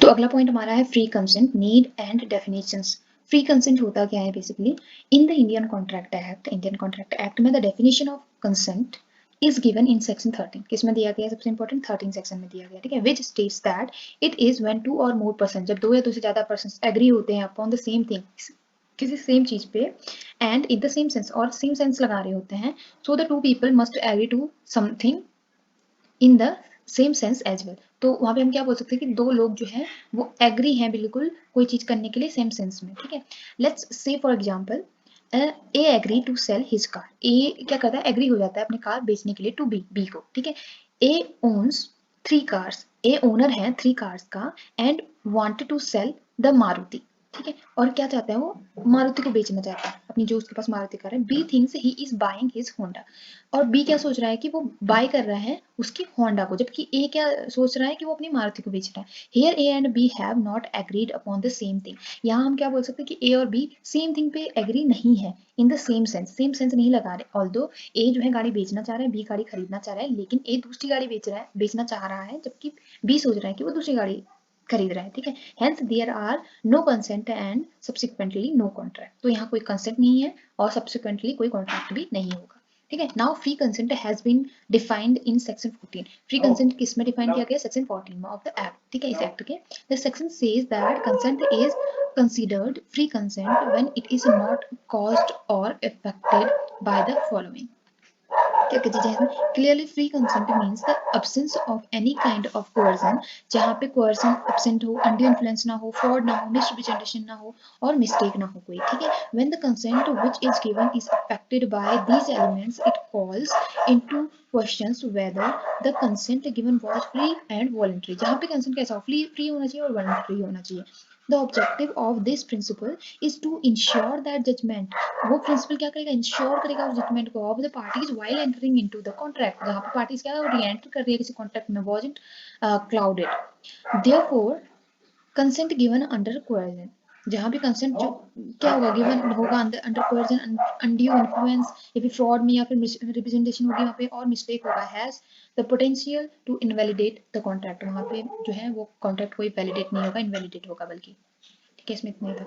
तो अगला पॉइंट हमारा है free consent, need and definitions. Free consent होता क्या है basically? In the Indian contract act में the definition of consent is given in section 13। किसमें दिया गया है? सबसे इंपॉर्टेंट 13 सेक्शन में दिया गया, ठीक है। Which states that it is when two और मोर पर्सन, जब दो या दो से ज्यादा पर्सन एग्री होते हैं अपॉन द सेम थिंग, किसी सेम चीज पे, and in the same sense, और सेम सेंस लगा रहे होते हैं, so the two people must agree to something in the same sense as well. तो वहां पे हम क्या बोल सकते हैं कि दो लोग जो है वो एग्री हैं बिल्कुल कोई चीज करने के लिए सेम सेंस में, ठीक है। Let's say for example A agree to sell his car. A क्या करता है? एग्री हो जाता है अपनी कार बेचने के लिए टू बी को, ठीक है। A owns 3 cars, A owner है 3 कार्स का, and wanted to sell the Maruti, ठीक है। और क्या चाहता है? वो मारुति को बेचना चाहता है, अपनी जो उसके पास मारुति कार है। B thinks he is buying his Honda, और बी क्या सोच रहा है कि वो बाय कर रहा है उसकी होंडा को, जबकि ए क्या सोच रहा है कि वो अपनी मारुति को बेच रहा है। Here A and B have not agreed upon the same thing. यहाँ हम क्या बोल सकते हैं कि ए और बी सेम थिंग पे एग्री नहीं है, इन द सेम सेंस नहीं लगा रहे। ऑल्दो ए जो है गाड़ी बेचना चाह रहा है, बी गाड़ी खरीदना चाह रहा है, लेकिन ए दूसरी गाड़ी बेचना चाह रहा है, जबकि बी सोच रहा है कि वो दूसरी गाड़ी खरीद रहा है, ठीक है। Hence there are no consent and subsequently no contract. तो यहाँ कोई कंसेंट नहीं है और सब्सिक्वेंटली कोई कॉन्ट्रैक्ट भी नहीं होगा, ठीक है। Now free consent has been defined in section 14। Free consent किस में डिफाइन किया गया? सेक्शन 14 में ऑफ द एक्ट, ठीक है, इस एक्ट के। The section says that consent is considered free consent when it is not caused or affected by the following। क्या क्या चीजें हैं? Clearly free consent means the absence of any kind of coercion, जहाँ पे coercion absent हो, undue influence ना हो, fraud ना हो, मिसरिप्रेजेंटेशन ना हो, और मिस्टेक ना हो कोई, ठीक है। When the consent which is given is affected by these elements, it calls into questions whether the consent given was free and voluntary. जहाँ पे कंसेंट कैसा हो? फ्री होना चाहिए और वॉलंटरी होना चाहिए। The objective of this principle is to ensure that judgement, वो प्रिंसिपल क्या करेगा? इंश्योर करेगा उस जजमेंट को of the parties while entering into the contract, जहां पे पार्टीज क्या री एंटर कर रही है किसी कॉन्ट्रैक्ट में, wasn't clouded. Therefore consent given under coercion, जहां भी कंसेंट जो क्या होगा? गिवन होगा अंडर कोएर्जन, अनड्यू इन्फ्लुएंस या फिर फ्रॉड में, या फिर रिप्रेजेंटेशन होगी वहां पे, और मिस्टेक होगा, has the potential to invalidate the contract, वहां पे जो है वो कॉन्ट्रैक्ट कोई वैलिडेट नहीं होगा, इनवैलिडेट होगा बल्कि, ठीक है। इसमें इतना ही था।